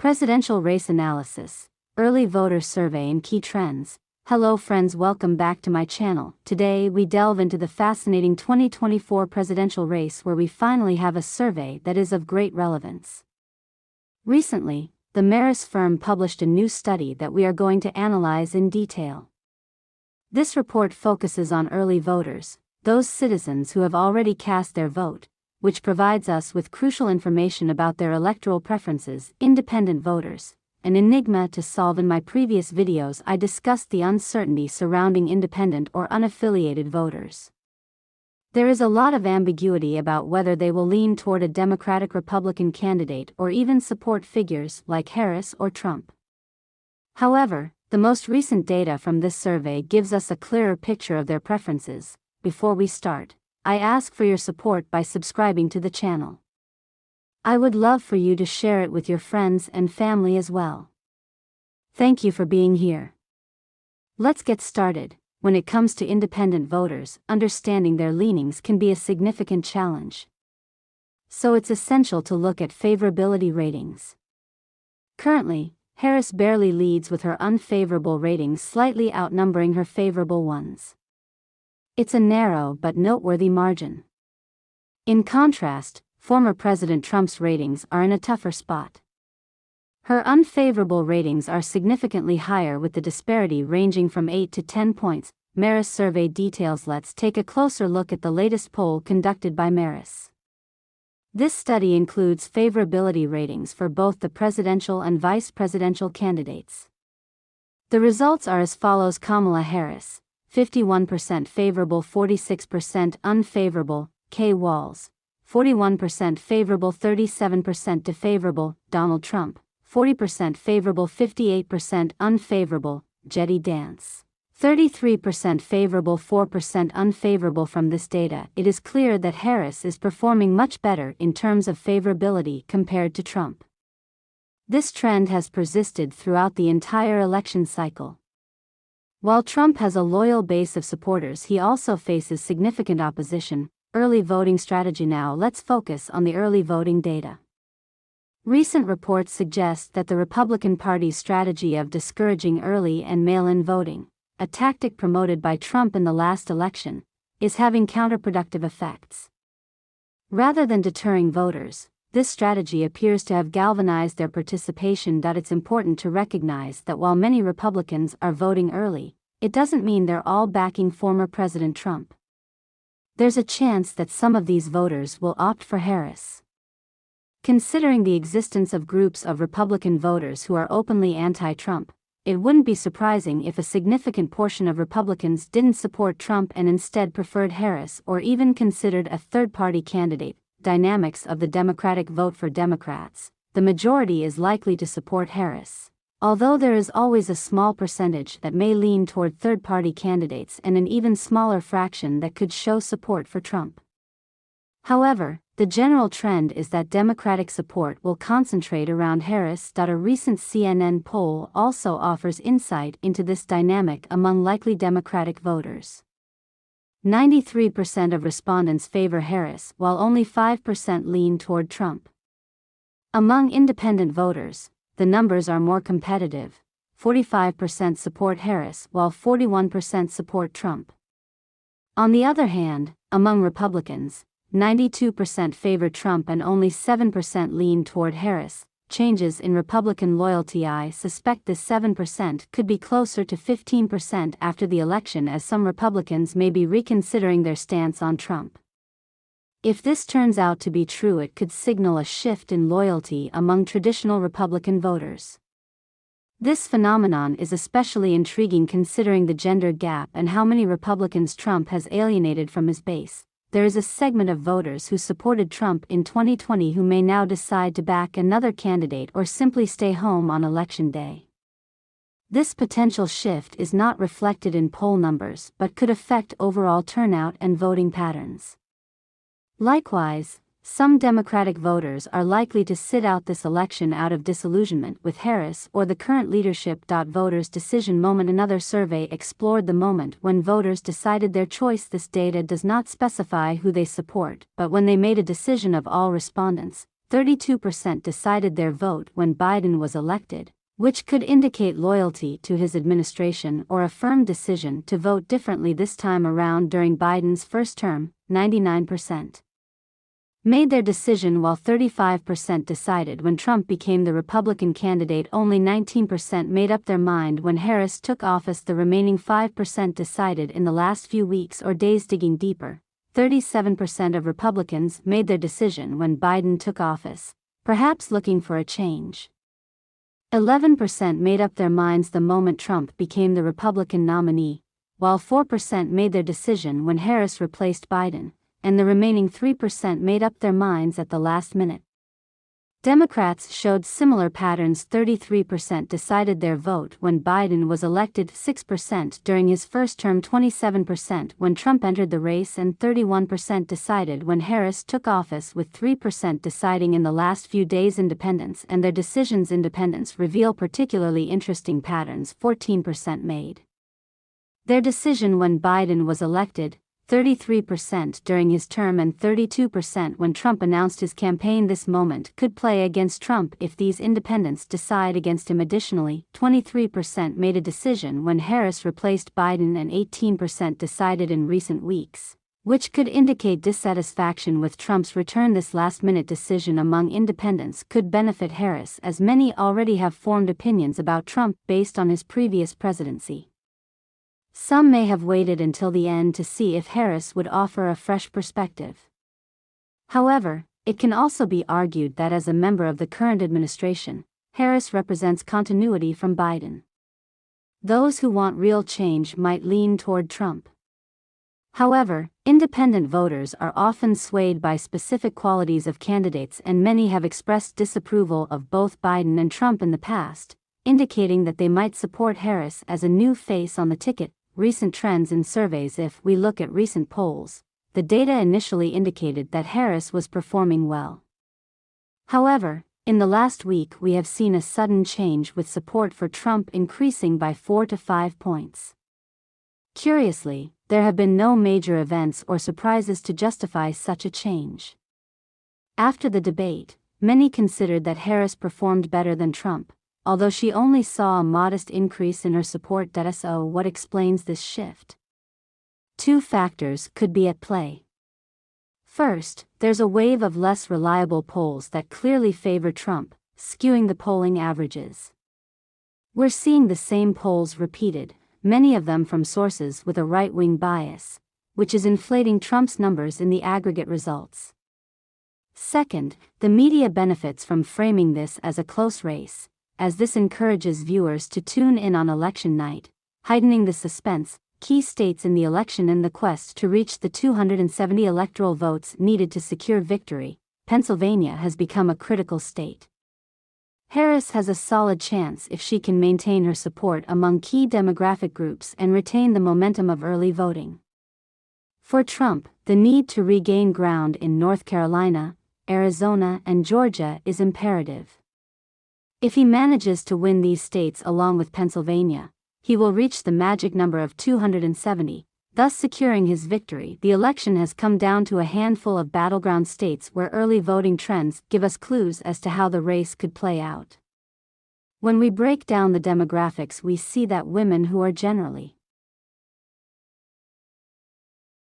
Presidential Race Analysis, Early Voter Survey and Key Trends. Hello friends, welcome back to my channel. Today we delve into the fascinating 2024 presidential race where we finally have a survey that is of great relevance. Recently, the Marist firm published a new study that we are going to analyze in detail. This report focuses on early voters, those citizens who have already cast their vote, which provides us with crucial information about their electoral preferences. Independent voters, an enigma to solve. In my previous videos I discussed the uncertainty surrounding independent or unaffiliated voters. There is a lot of ambiguity about whether they will lean toward a Democratic-Republican candidate or even support figures like Harris or Trump. However, the most recent data from this survey gives us a clearer picture of their preferences. Before we start, I ask for your support by subscribing to the channel. I would love for you to share it with your friends and family as well. Thank you for being here. Let's get started. When it comes to independent voters, understanding their leanings can be a significant challenge. So it's essential to look at favorability ratings. Currently, Harris barely leads with her unfavorable ratings slightly outnumbering her favorable ones. It's a narrow but noteworthy margin. In contrast, former President Trump's ratings are in a tougher spot. Her unfavorable ratings are significantly higher, with the disparity ranging from 8 to 10 points. Marist survey details. Let's take a closer look at the latest poll conducted by Marist. This study includes favorability ratings for both the presidential and vice presidential candidates. The results are as follows: Kamala Harris, 51% favorable, 46% unfavorable; Kay Walls, 41% favorable, 37% disfavorable; Donald Trump, 40% favorable, 58% unfavorable; JD Vance, 33% favorable, 4% unfavorable. From this data, it is clear that Harris is performing much better in terms of favorability compared to Trump. This trend has persisted throughout the entire election cycle. While Trump has a loyal base of supporters, he also faces significant opposition. Early voting strategy. Now let's focus on the early voting data. Recent reports suggest that the Republican Party's strategy of discouraging early and mail-in voting, a tactic promoted by Trump in the last election, is having counterproductive effects. Rather than deterring voters, this strategy appears to have galvanized their participation. It's important to recognize that while many Republicans are voting early, it doesn't mean they're all backing former President Trump. There's a chance that some of these voters will opt for Harris. Considering the existence of groups of Republican voters who are openly anti-Trump, it wouldn't be surprising if a significant portion of Republicans didn't support Trump and instead preferred Harris or even considered a third-party candidate. Dynamics of the Democratic vote. For Democrats, the majority is likely to support Harris, although there is always a small percentage that may lean toward third-party candidates and an even smaller fraction that could show support for Trump. However, the general trend is that Democratic support will concentrate around Harris. A recent CNN poll also offers insight into this dynamic among likely Democratic voters. 93% of respondents favor Harris, while only 5% lean toward Trump. Among independent voters, the numbers are more competitive. 45% support Harris, while 41% support Trump. On the other hand, among Republicans, 92% favor Trump and only 7% lean toward Harris. Changes in Republican loyalty. I suspect this 7% could be closer to 15% after the election, as some Republicans may be reconsidering their stance on Trump. If this turns out to be true, it could signal a shift in loyalty among traditional Republican voters. This phenomenon is especially intriguing considering the gender gap and how many Republicans Trump has alienated from his base. There is a segment of voters who supported Trump in 2020 who may now decide to back another candidate or simply stay home on election day. This potential shift is not reflected in poll numbers but could affect overall turnout and voting patterns. Likewise, some Democratic voters are likely to sit out this election out of disillusionment with Harris or the current leadership. Voters' decision moment. Another survey explored the moment when voters decided their choice. This data does not specify who they support, but when they made a decision. Of all respondents, 32% decided their vote when Biden was elected, which could indicate loyalty to his administration or a firm decision to vote differently this time around. During Biden's first term, 99% made their decision while 35% decided when Trump became the Republican candidate. Only 19% made up their mind when Harris took office. The remaining 5% decided in the last few weeks or days. Digging deeper, 37% of Republicans made their decision when Biden took office, perhaps looking for a change. 11% made up their minds the moment Trump became the Republican nominee, while 4% made their decision when Harris replaced Biden, and the remaining 3% made up their minds at the last minute. Democrats showed similar patterns. 33% decided their vote when Biden was elected, 6% during his first term, 27% when Trump entered the race, and 31% decided when Harris took office, with 3% deciding in the last few days. Independents and their decisions. Independents reveal particularly interesting patterns. 14% made their decision when Biden was elected, 33% during his term, and 32% when Trump announced his campaign. This moment could play against Trump if these independents decide against him. Additionally, 23% made a decision when Harris replaced Biden, and 18% decided in recent weeks, which could indicate dissatisfaction with Trump's return. This last-minute decision among independents could benefit Harris, as many already have formed opinions about Trump based on his previous presidency. Some may have waited until the end to see if Harris would offer a fresh perspective. However, it can also be argued that as a member of the current administration, Harris represents continuity from Biden. Those who want real change might lean toward Trump. However, independent voters are often swayed by specific qualities of candidates, and many have expressed disapproval of both Biden and Trump in the past, indicating that they might support Harris as a new face on the ticket. Recent trends in surveys. If we look at recent polls, the data initially indicated that Harris was performing well. However, in the last week we have seen a sudden change, with support for Trump increasing by 4 to 5 points. Curiously, there have been no major events or surprises to justify such a change. After the debate, many considered that Harris performed better than Trump, although she only saw a modest increase in her support. So what explains this shift? Two factors could be at play. First, there's a wave of less reliable polls that clearly favor Trump, skewing the polling averages. We're seeing the same polls repeated, many of them from sources with a right-wing bias, which is inflating Trump's numbers in the aggregate results. Second, the media benefits from framing this as a close race, as this encourages viewers to tune in on election night, heightening the suspense. Key states in the election. In the quest to reach the 270 electoral votes needed to secure victory, Pennsylvania has become a critical state. Harris has a solid chance if she can maintain her support among key demographic groups and retain the momentum of early voting. For Trump, the need to regain ground in North Carolina, Arizona, and Georgia is imperative. If he manages to win these states along with Pennsylvania, he will reach the magic number of 270, thus securing his victory. The election has come down to a handful of battleground states where early voting trends give us clues as to how the race could play out. When we break down the demographics, we see that women, who are generally